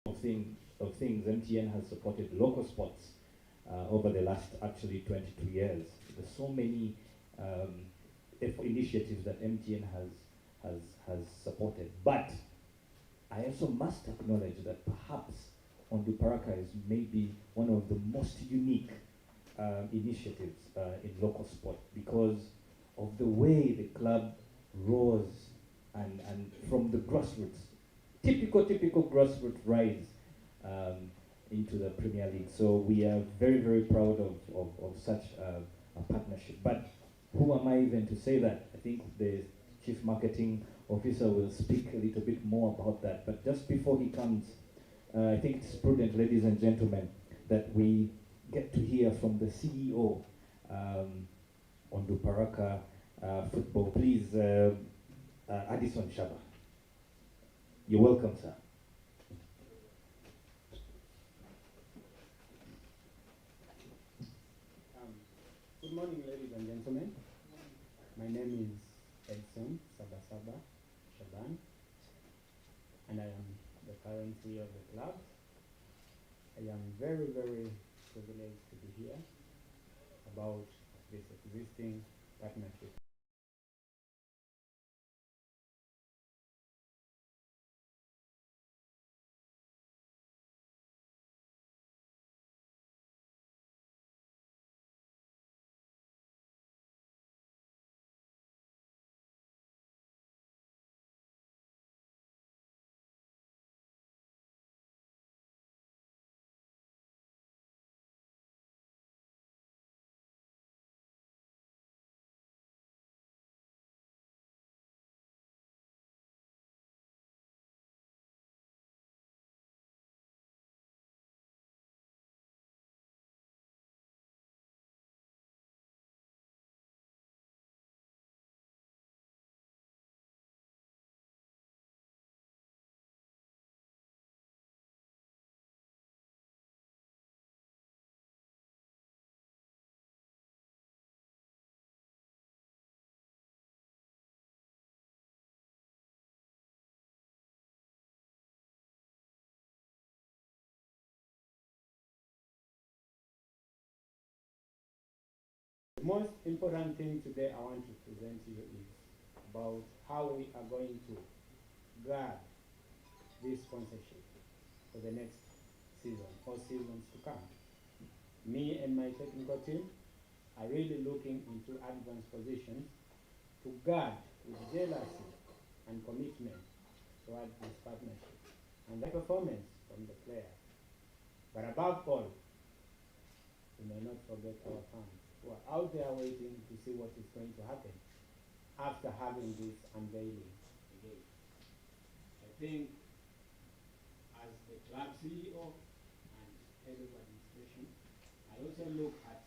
of things, MTN has supported local sports over the last actually 22 years. There's so many um, initiatives that MTN has supported. But I also must acknowledge that perhaps Onduparaka is maybe one of the most unique initiatives in local sport because of the way the club rose and from the grassroots, typical grassroots rise um, into the Premier League. So we are very proud of such a partnership. But who am I even to say that? I think the chief marketing officer will speak a little bit more about that. But just before he comes, I think it's prudent, ladies and gentlemen, that we get to hear from the CEO on Duparaka Football. Please, Addison Shaba. You're welcome, sir. Good morning, ladies and gentlemen. My name is Edson Sabasaba Shaban, and I am the current CEO of the club. I am very privileged to be here about this existing partnership. The most important thing today I want to present to you is about how we are going to guard this sponsorship for the next season or seasons to come. Me and my technical team are really looking into advanced positions to guard with jealousy and commitment towards this partnership and the performance from the players. But above all, we may not forget our fans who are out there waiting to see what is going to happen after having this unveiling again. I think as the club CEO and head of administration, I also look at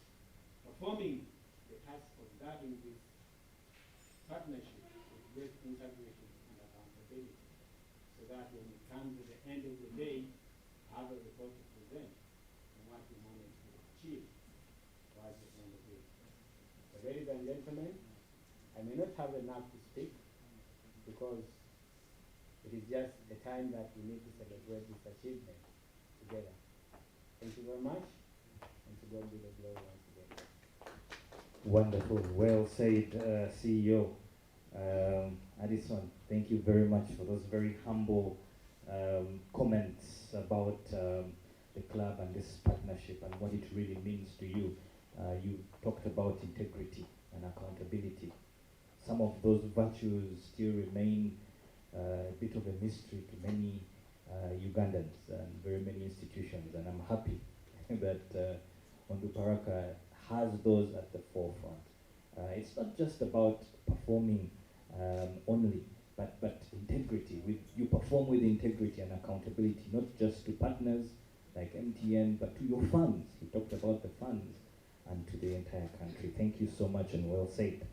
performing the task of guarding this partnership with great integrity and accountability, so that when we come to the end of the day, I have a report to present on what we managed to achieve towards the end of the day. So ladies and gentlemen, I may not have enough to speak because it is just a time that we need to celebrate this achievement together. Thank you very much, and to God be the glory once again. Wonderful, well said, CEO. Addison, thank you very much for those very humble comments about the club and this partnership and what it really means to you. You talked about integrity and accountability. Some of those virtues still remain a bit of a mystery to many Ugandans and very many institutions, and I'm happy that Onduparaka has those at the forefront. It's not just about performing only, but integrity. You perform with integrity and accountability, not just to partners like MTN, but to your fans. You talked about the fans and to the entire country. Thank you so much and well said.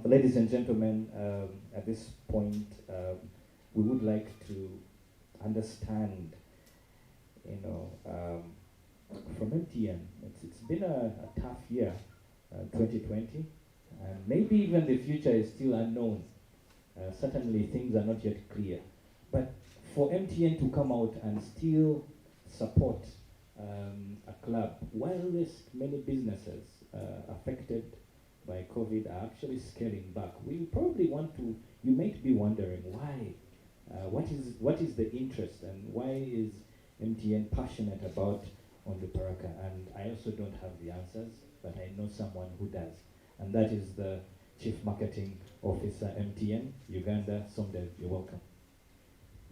Ladies and gentlemen, at this point, we would like to understand, from MTN, it's been a tough year, 2020, and maybe even the future is still unknown. Certainly things are not yet clear. But for MTN to come out and still support a club, while there's many businesses affected by COVID are actually scaling back, we probably want to, you might be wondering why. What is the interest, and why is MTN passionate about Onduparaka? And I also don't have the answers, but I know someone who does. And that is the Chief Marketing Officer, MTN, Uganda, Somdev. You're welcome.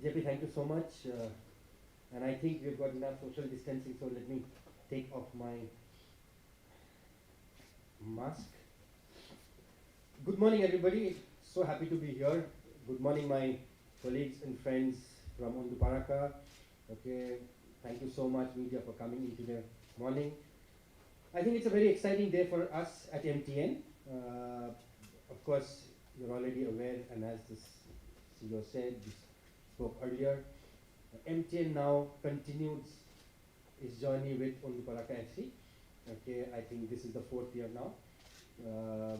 JP, thank you so much. And I think we've got enough social distancing, so let me take off my mask. Good morning, everybody. So happy to be here. Good morning, my colleagues and friends from Onduparaka. Okay, thank you so much, media, for coming into the morning. I think it's a very exciting day for us at MTN. Of course, you're already aware, and as the CEO said, we spoke earlier, MTN now continues its journey with Onduparaka FC. Okay, I think this is the 4th year now.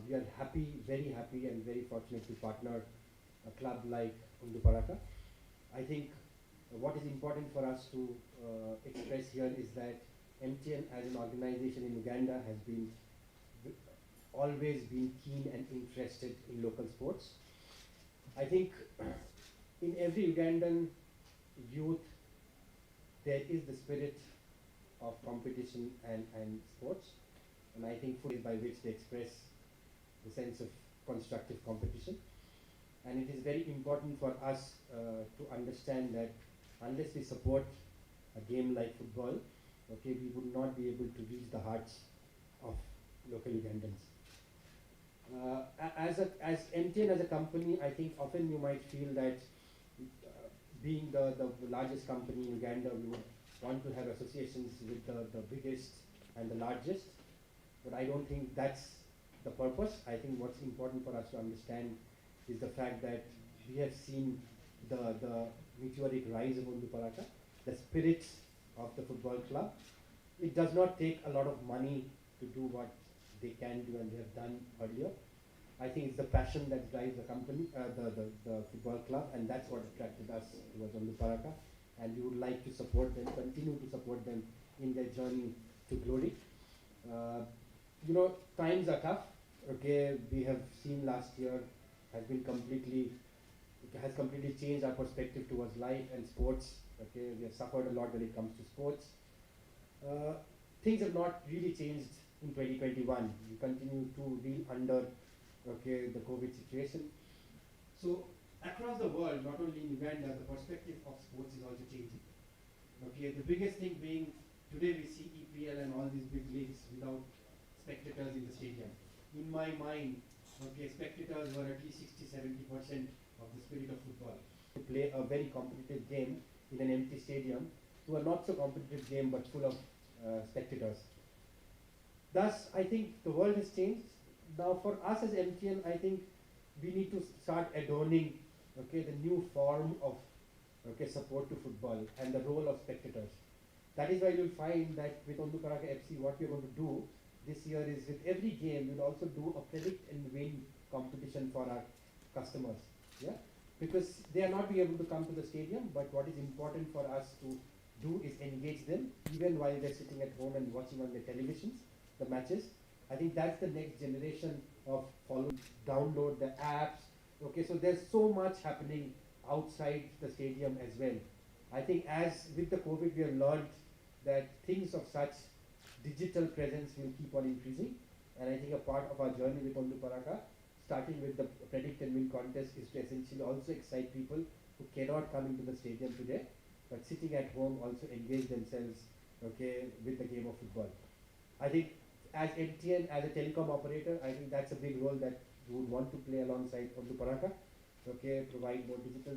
We are happy, very happy, and very fortunate to partner a club like Onduparaka. I think what is important for us to express here is that MTN as an organization in Uganda has been always been keen and interested in local sports. I think in every Ugandan youth there is the spirit of competition and sports, and I think football is by which they express the sense of constructive competition. And it is very important for us to understand that unless we support a game like football, okay, we would not be able to reach the hearts of local Ugandans. As MTN as a company, I think often you might feel that being the largest company in Uganda, we would want to have associations with the biggest and the largest, but I don't think that's the purpose. I think what's important for us to understand is the fact that we have seen the meteoric rise of Onduparaka, the spirit of the football club. It does not take a lot of money to do what they can do and they have done earlier. I think it's the passion that drives the company, the football club, and that's what attracted us towards Onduparaka. And we would like to support them, continue to support them in their journey to glory. You know, times are tough. Okay, we have seen last year has completely changed our perspective towards life and sports. Okay, we have suffered a lot when it comes to sports. Things have not really changed in 2021. We continue to be under the COVID situation. So across the world, not only in Uganda, the perspective of sports is also changing. Okay, the biggest thing being today we see EPL and all these big leagues without spectators in the stadium. In my mind, spectators were at least 60-70% of the spirit of football. To play a very competitive game in an empty stadium to a not so competitive game but full of spectators. Thus, I think the world has changed. Now for us as MTN, I think we need to start adorning the new form of support to football and the role of spectators. That is why you'll find that with Onduparaka FC, what we're going to do this year is with every game, we'll also do a predict and win competition for our customers. Yeah? Because they are not be able to come to the stadium, but what is important for us to do is engage them even while they're sitting at home and watching on their televisions, the matches. I think that's the next generation of download the apps. Okay, so there's so much happening outside the stadium as well. I think as with the COVID, we have learned that things of such digital presence will keep on increasing. And I think a part of our journey with Onduparaka, starting with the predict and win contest, is to essentially also excite people who cannot come into the stadium today, but sitting at home also engage themselves with the game of football. I think as MTN, as a telecom operator, I think that's a big role that we would want to play alongside Onduparaka. Provide more digital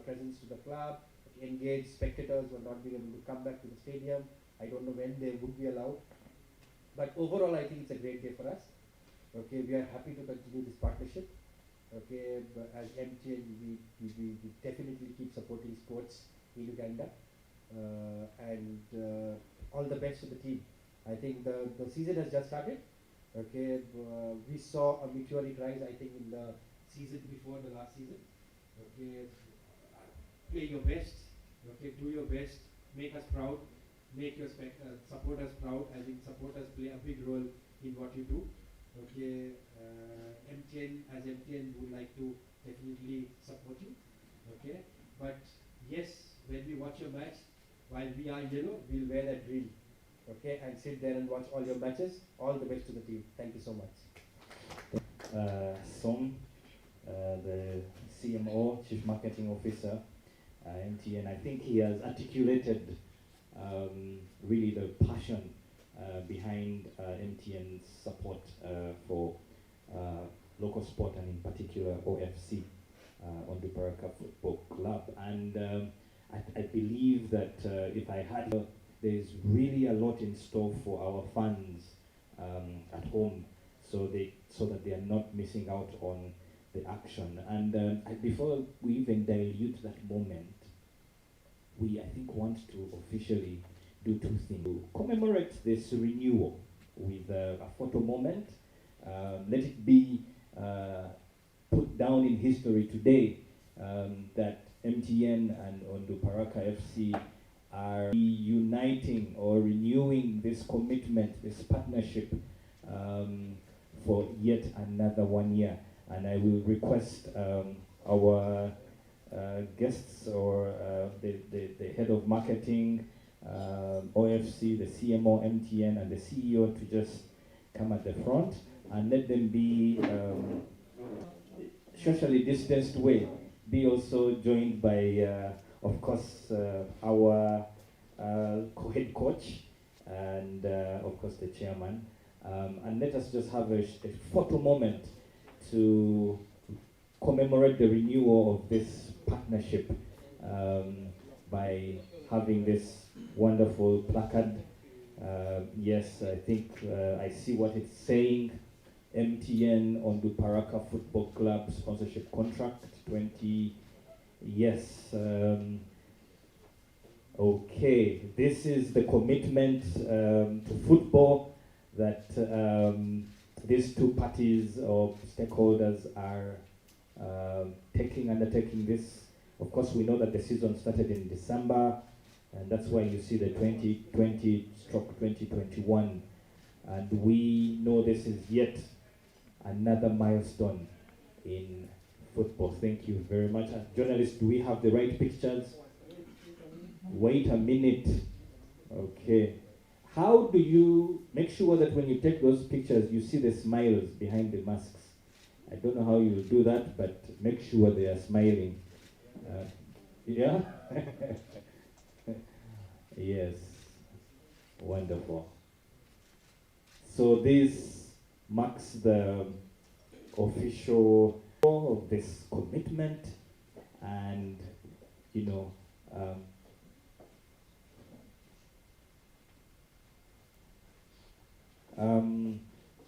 presence to the club, engage spectators who are not being able to come back to the stadium. I don't know when they would be allowed. But overall, I think it's a great day for us. We are happy to continue this partnership. But as MTN, we definitely keep supporting sports in Uganda. And all the best to the team. I think the season has just started. We saw a meteoric rise, I think, in the season before the last season. Play your best. Okay, do your best, make us proud, make your supporters proud. I think supporters play a big role in what you do. Okay, MTN, as MTN would like to definitely support you. Okay, but yes, when we watch your match, while we are yellow, we'll wear that green. Okay, and sit there and watch all your matches. All the best to the team. Thank you so much. Som, the CMO, Chief Marketing Officer, MTN. I think he has articulated really the passion behind MTN's support for local sport and in particular OFC, Onduparaka Football Club. And I believe that if I had, there's really a lot in store for our fans at home, so that they are not missing out on the action. And before we even dilute that moment, we, I think, want to officially do two things. To commemorate this renewal with a photo moment. Let it be put down in history today that MTN and Onduparaka FC are uniting or renewing this commitment, this partnership for yet another 1 year. And I will request our guests or the head of marketing, OFC, the CMO, MTN, and the CEO to just come at the front and let them be socially distanced way. Be also joined by, of course, our head coach and, of course, the chairman. And let us just have a photo moment to commemorate the renewal of this partnership by having this wonderful placard. Yes, I think I see what it's saying. MTN Onduparaka Football Club sponsorship contract 20. Yes. Okay, this is the commitment to football that these two parties or stakeholders are undertaking this. Of course, we know that the season started in December, and that's why you see the 2020/2021. And we know this is yet another milestone in football. Thank you very much. As journalists, do we have the right pictures? Wait a minute. Okay. How do you make sure that when you take those pictures, you see the smiles behind the masks? I don't know how you do that, but make sure they are smiling. Yeah? Yes. Wonderful. So this marks the official of this commitment, and you know,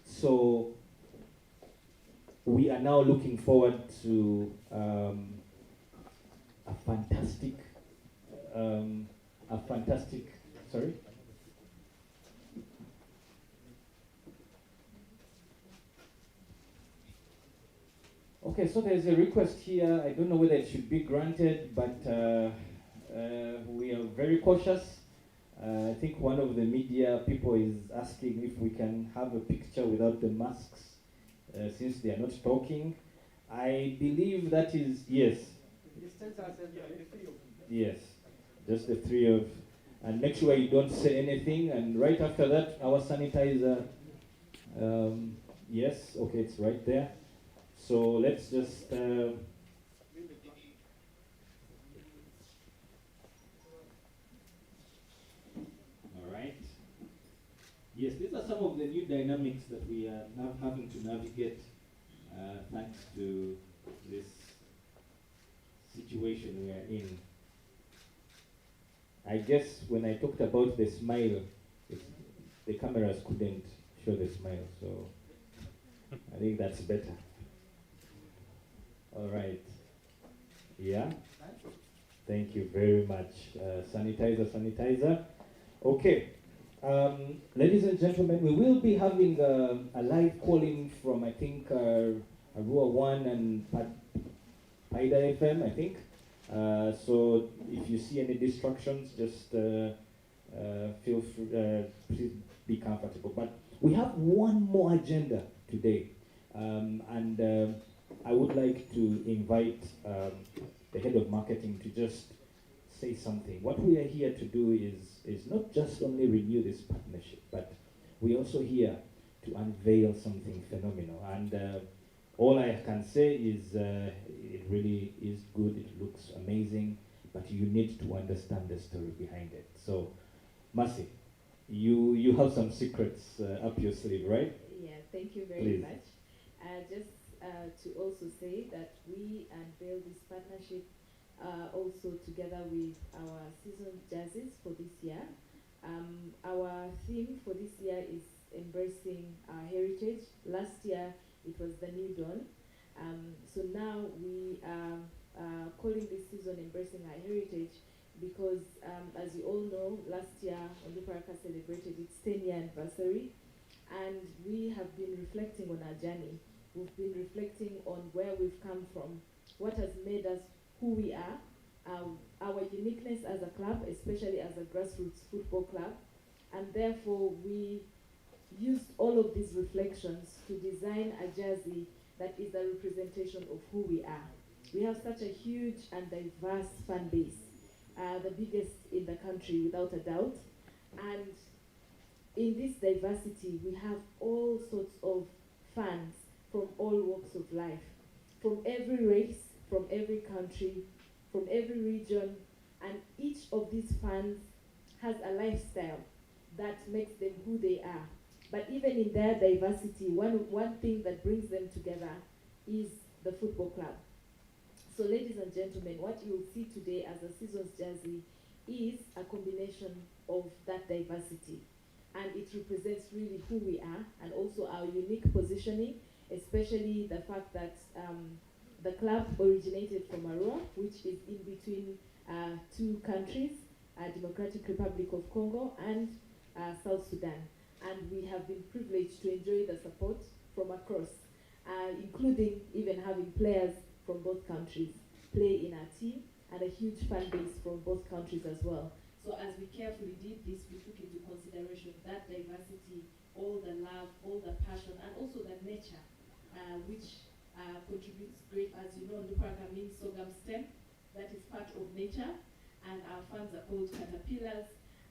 so we are now looking forward to a fantastic, sorry? Okay, so there's a request here. I don't know whether it should be granted, but we are very cautious. I think one of the media people is asking if we can have a picture without the masks, since they are not talking. I believe that is, yes. Yes, just the three of, and make sure you don't say anything, and right after that, our sanitizer, yes, okay, it's right there. So let's just, all right. Yes, these are some of the new dynamics that we are now having to navigate thanks to this situation we are in. I guess when I talked about the smile, the cameras couldn't show the smile, so I think that's better. All right. Yeah. Thank you very much. Sanitizer. Okay. Ladies and gentlemen, we will be having a live calling from, I think, Arua 1 and Paida FM, I think. So if you see any distractions, just feel free, please be comfortable. But we have one more agenda today, and I would like to invite the head of marketing to just say something. What we are here to do is not just only renew this partnership, but we're also here to unveil something phenomenal. And all I can say is it really is good, it looks amazing, but you need to understand the story behind it. So, Mercy, you have some secrets up your sleeve, right? Yeah, thank you very Please. much. Just to also say that we unveil this partnership also together with our season jerseys for this year. Our theme for this year is embracing our heritage. Last year it was the new dawn. So now we are calling this season embracing our heritage because, as you all know, last year Onduparaka celebrated its 10-year anniversary, and we have been reflecting on our journey. We've been reflecting on where we've come from, what has made us who we are, our uniqueness as a club, especially as a grassroots football club, and therefore we used all of these reflections to design a jersey that is a representation of who we are. We have such a huge and diverse fan base, the biggest in the country without a doubt, and in this diversity, we have all sorts of fans from all walks of life, from every race, from every country, from every region, and each of these fans has a lifestyle that makes them who they are. But even in their diversity, one thing that brings them together is the football club. So ladies and gentlemen, what you will see today as a season's jersey is a combination of that diversity, and it represents really who we are and also our unique positioning, especially the fact that the club originated from Arua, which is in between two countries, Democratic Republic of Congo and South Sudan. And we have been privileged to enjoy the support from across, including even having players from both countries play in our team, and a huge fan base from both countries as well. So as we carefully did this, we took into consideration that diversity, all the love, all the passion, and also the nature, which contributes great. As you know, Onduparaka means sorghum stem. That is part of nature, and our fans are called caterpillars,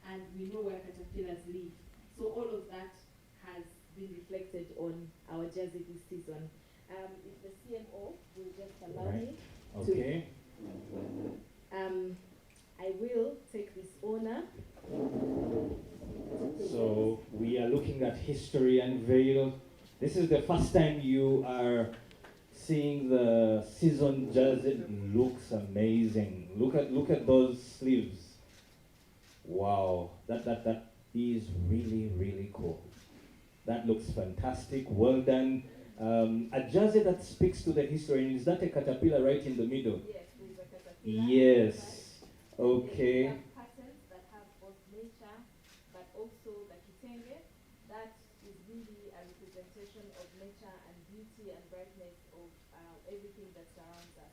and we know where caterpillars live. So all of that has been reflected on our jersey this season. If the CMO will just allow me Okay. I will take this honor. So we are looking at history unveiled. This is the first time you are seeing the season jersey. It looks amazing. Look at those sleeves. Wow, that is really cool. That looks fantastic. Well done. A jersey that speaks to the history. And is that a caterpillar right in the middle? Yes, with the caterpillar. Yes. We Okay. have patterns that have both nature, but also the kitenge. That is really a representation of nature and beauty and brightness of everything that surrounds us.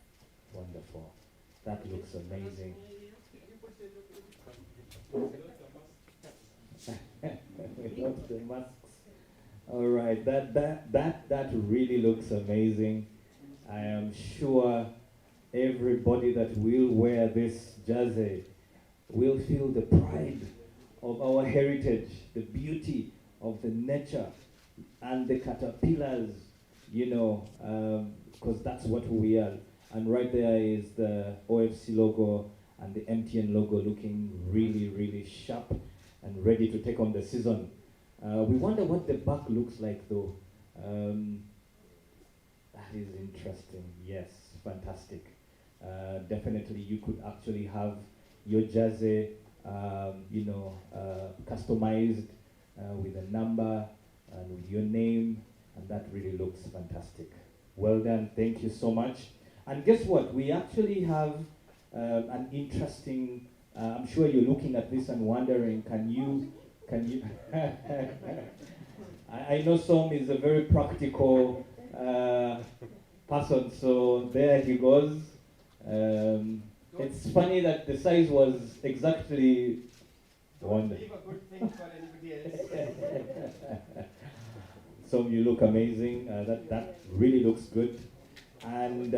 Wonderful. That looks amazing. Without the masks. All right. That really looks amazing. I am sure everybody that will wear this jersey will feel the pride of our heritage, the beauty of the nature, and the caterpillars, because that's what we are. And right there is the OFC logo and the MTN logo looking really sharp and ready to take on the season. We wonder what the back looks like though. That is interesting. Yes, fantastic. Definitely you could actually have your jersey, customized with a number and with your name, and that really looks fantastic. Well done, thank you so much. And guess what? We actually have an interesting, I'm sure you're looking at this and wondering, can you, I know Som is a very practical person, so there he goes. It's funny that the size was exactly Don't one. leave a good thing for anybody else. So you look amazing. That really looks good. And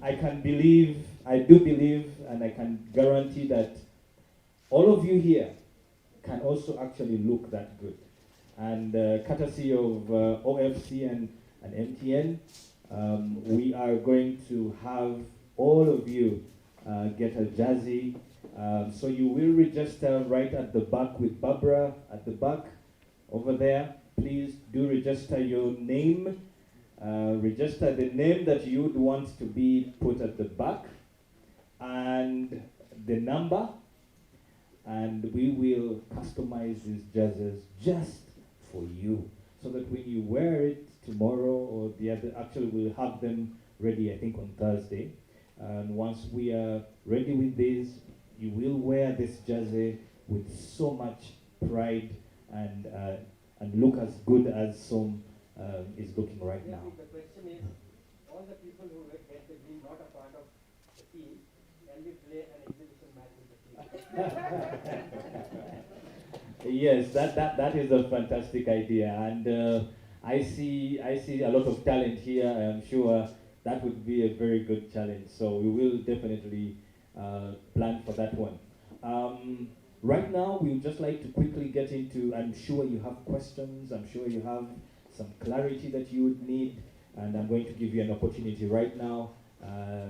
I do believe, and I can guarantee that all of you here can also actually look that good. And courtesy of OFC and MTN, we are going to have all of you get a jersey. So you will register right at the back with Barbara at the back over there. Please do register your name. Register the name that you would want to be put at the back and the number, and we will customize these jerseys just for you so that when you wear it tomorrow or the other, actually we'll have them ready I think on Thursday, and once we are ready with these, you will wear this jersey with so much pride and look as good as some is looking right Yeah, now. the question is, all the people who get the dream not a part of the team, can we play an exhibition match with the team? Yes, that is a fantastic idea, and I see a lot of talent here. I'm sure that would be a very good challenge. So we will definitely plan for that one. Right now, we would just like to quickly get into. I'm sure you have questions. I'm sure you have some clarity that you would need, and I'm going to give you an opportunity right now,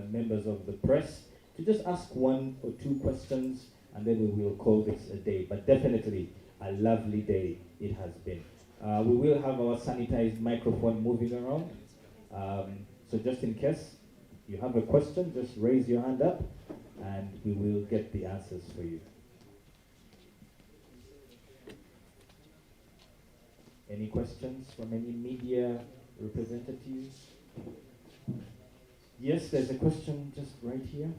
members of the press, to just ask one or two questions, and then we will call this a day. But definitely a lovely day it has been. We will have our sanitized microphone moving around. So just in case you have a question, just raise your hand up and we will get the answers for you. Any questions from any media representatives? Yes, there's a question just right here.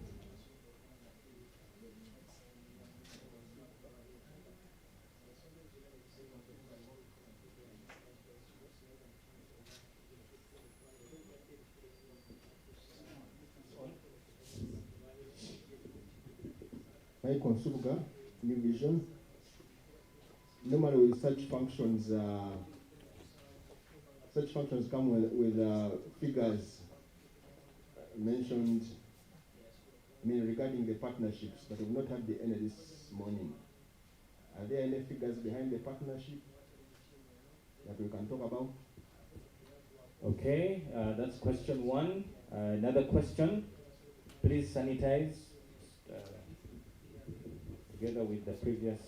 Michael Subuga, New Vision. Normally with such functions come with figures mentioned, regarding the partnerships, but we've not had any this morning. Are there any figures behind the partnership that we can talk about? Okay, that's question one. Another question. Please sanitize together with the previous.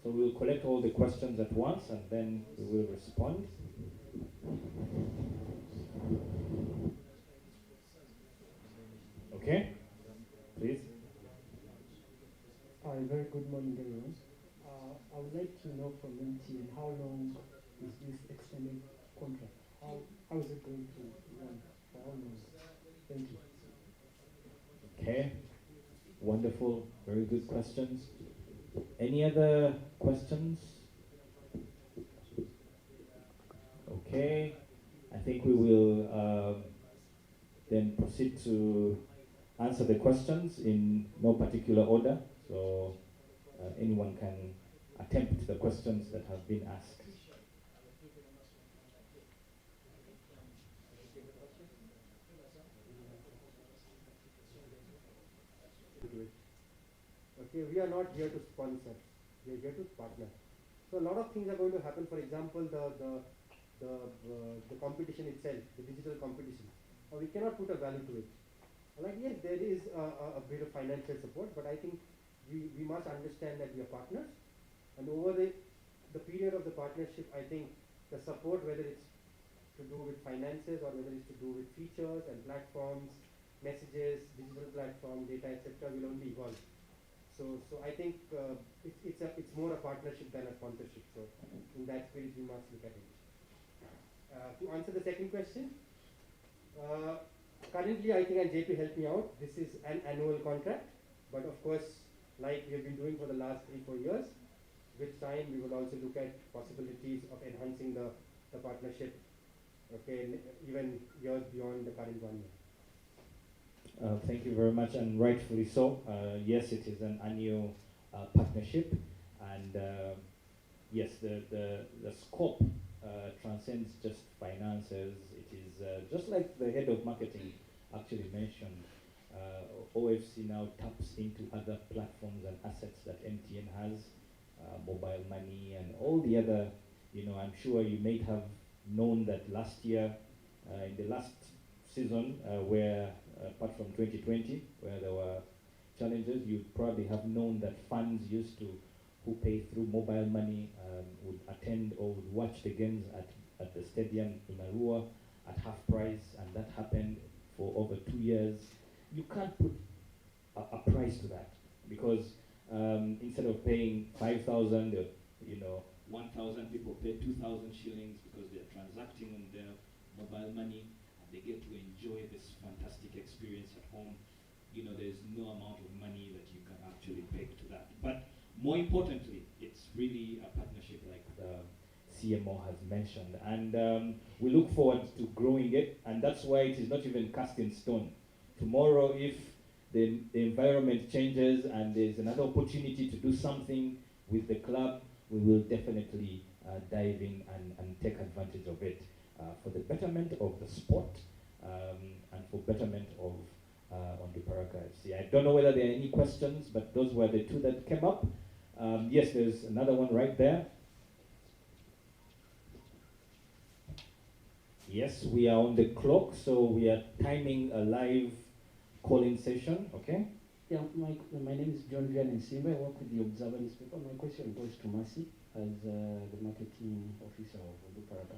So we'll collect all the questions at once and then we will respond. Okay, please. Hi, very good morning, everyone. I would like to know from MTN how long is this extended contract? How is it going to run? For how long? Thank you. Okay, wonderful, very good questions. Any other questions? Okay, I think we will then proceed to answer the questions in no particular order. So anyone can attempt the questions that have been asked. Okay, we are not here to sponsor, we are here to partner. So a lot of things are going to happen. For example, the competition itself, the digital competition. We cannot put a value to it. Like, yes, there is a bit of financial support, but I think we must understand that we are partners. And over the period of the partnership, I think the support, whether it's to do with finances or whether it's to do with features and platforms, messages, digital platform, data, etc., will only evolve. So I think it's more a partnership than a sponsorship. So in that spirit, we must look at it. To answer the second question, currently I think, and JP helped me out, this is an annual contract, but of course, like we have been doing for the last 3-4 years, with time we will also look at possibilities of enhancing the partnership, okay, even years beyond the current 1 year. Thank you very much, and rightfully so. Yes, it is an annual partnership, and yes, the scope transcends just finances. It is just like the head of marketing actually mentioned. OFC now taps into other platforms and assets that MTN has, mobile money and all the other. I'm sure you may have known that last year, in the last season, where apart from 2020, where there were challenges, you probably have known that fans used to who pay through mobile money would attend or would watch the games at the stadium in Arua at half price, and that happened for over 2 years. You can't put a price to that because instead of paying 5,000, 1,000 people pay 2,000 shillings because they're transacting on their mobile money and they get to enjoy this fantastic experience at home. There's no amount of money that you can actually peg to that. But more importantly, it's really a partnership like the CMO has mentioned. And we look forward to growing it. And that's why it is not even cast in stone. Tomorrow, if the environment changes and there's another opportunity to do something with the club, we will definitely dive in and take advantage of it for the betterment of the sport and for betterment of Onduparaka FC. I don't know whether there are any questions, but those were the two that came up. Yes, there's another one right there. Yes, we are on the clock, so we are timing a live call-in session, okay? Yeah, my name is John Vian Simba. I work with the Observer newspaper. My question goes to Mercy as the marketing officer of Onduparaka.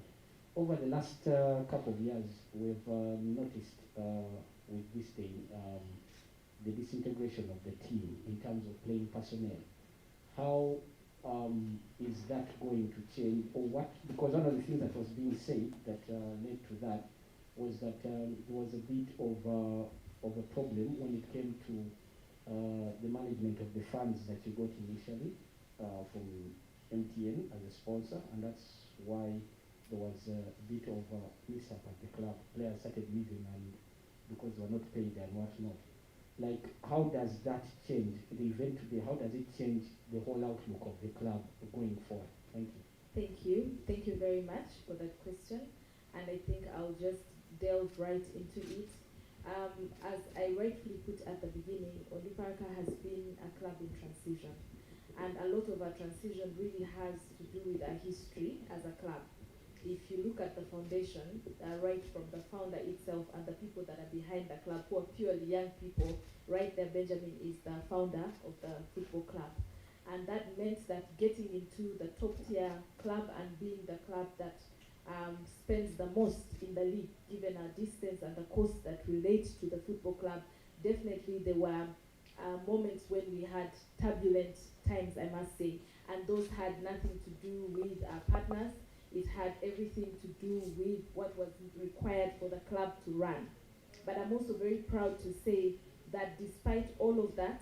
Over the last couple of years, we've noticed with this thing the disintegration of the team in terms of playing personnel. How is that going to change, or what? Because one of the things that was being said that led to that was that there was a bit of a problem when it came to the management of the funds that you got initially from MTN as a sponsor, and that's why there was a bit of a mishap at the club. Players started leaving and because they were not paid and whatnot. Like, how does that change the event today? How does it change the whole outlook of the club going forward? Thank you. Thank you. Thank you very much for that question. And I think I'll just delve right into it. As I rightfully put at the beginning, Onduparaka has been a club in transition. And a lot of our transition really has to do with our history as a club. If you look at the foundation, right from the founder itself and the people that are behind the club, who are purely young people, right there, Benjamin is the founder of the football club. And that meant that getting into the top tier club and being the club that spends the most in the league, given our distance and the cost that relates to the football club, definitely there were moments when we had turbulent times, I must say. And those had nothing to do with our partners. It had everything to do with what was required for the club to run. But I'm also very proud to say that despite all of that,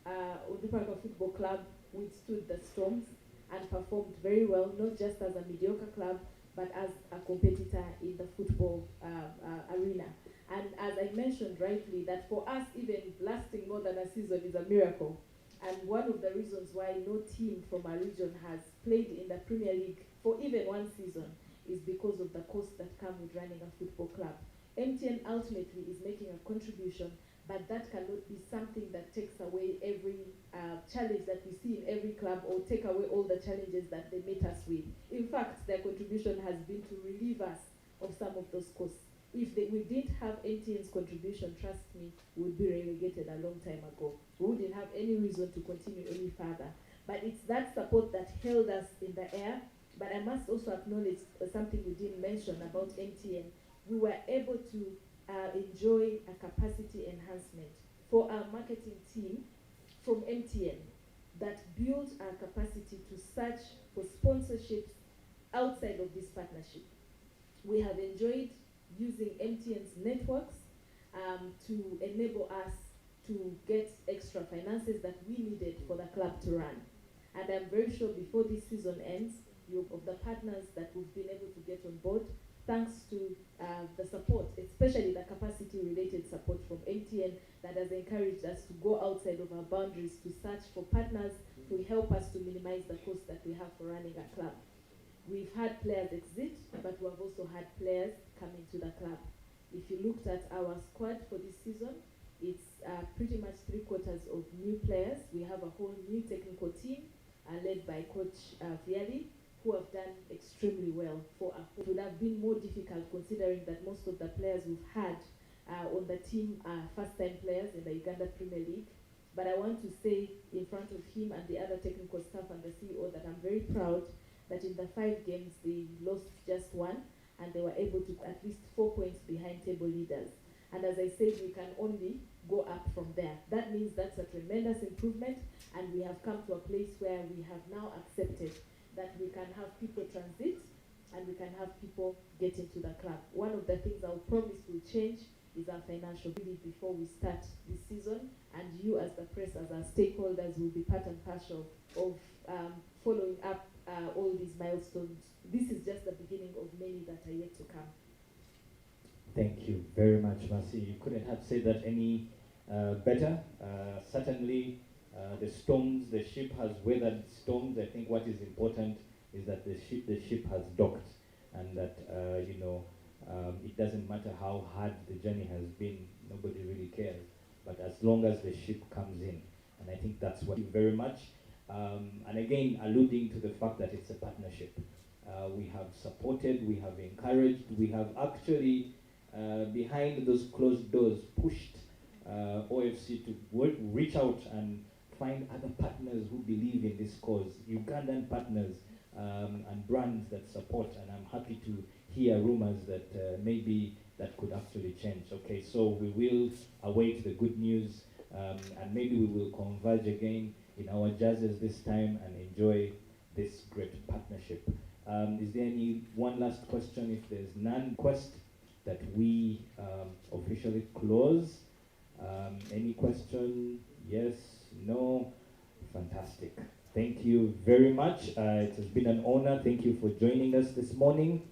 Onduparaka Football Club withstood the storms and performed very well, not just as a mediocre club, but as a competitor in the football arena. And as I mentioned rightly, that for us, even lasting more than a season is a miracle. And one of the reasons why no team from our region has played in the Premier League for even one season is because of the costs that come with running a football club. MTN ultimately is making a contribution, but that cannot be something that takes away every challenge that we see in every club, or take away all the challenges that they meet us with. In fact, their contribution has been to relieve us of some of those costs. If we didn't have MTN's contribution, trust me, we would be relegated a long time ago. We wouldn't have any reason to continue any further. But it's that support that held us in the air. But I must also acknowledge something we didn't mention about MTN. We were able to enjoy a capacity enhancement for our marketing team from MTN that built our capacity to search for sponsorships outside of this partnership. We have enjoyed using MTN's networks to enable us to get extra finances that we needed for the club to run. And I'm very sure before this season ends, of the partners that we've been able to get on board, thanks to the support, especially the capacity-related support from MTN that has encouraged us to go outside of our boundaries to search for partners to help us to minimize the cost that we have for running a club. We've had players exit, but we have also had players come into the club. If you looked at our squad for this season, it's pretty much 3/4 of new players. We have a whole new technical team led by Coach Viali, who have done extremely well. It would have been more difficult considering that most of the players we've had on the team are first-time players in the Uganda Premier League. But I want to say in front of him and the other technical staff and the CEO that I'm very proud that in the 5 games they lost just 1 and they were able to at least 4 points behind table leaders. And as I said, we can only go up from there. That means that's a tremendous improvement, and we have come to a place where we have now accepted that we can have people transit and we can have people get into the club. One of the things I'll promise will change is our financial really before we start this season, and you as the press, as our stakeholders, will be part and parcel of following up all these milestones. This is just the beginning of many that are yet to come. Thank you very much, Mercy. You couldn't have said that any better. Certainly, the storms, the ship has weathered storms. I think what is important is that the ship has docked, and that it doesn't matter how hard the journey has been. Nobody really cares. But as long as the ship comes in, and I think that's what you very much. And again, alluding to the fact that it's a partnership. We have supported, we have encouraged, we have actually behind those closed doors pushed OFC to reach out and find other partners who believe in this cause, Ugandan partners and brands that support, and I'm happy to hear rumors that maybe that could actually change. Okay, so we will await the good news, and maybe we will converge again in our jazzes this time and enjoy this great partnership. Is there any one last question? If there's none, that we officially close. Any question? Yes? No? Fantastic. Thank you very much. It has been an honor. Thank you for joining us this morning.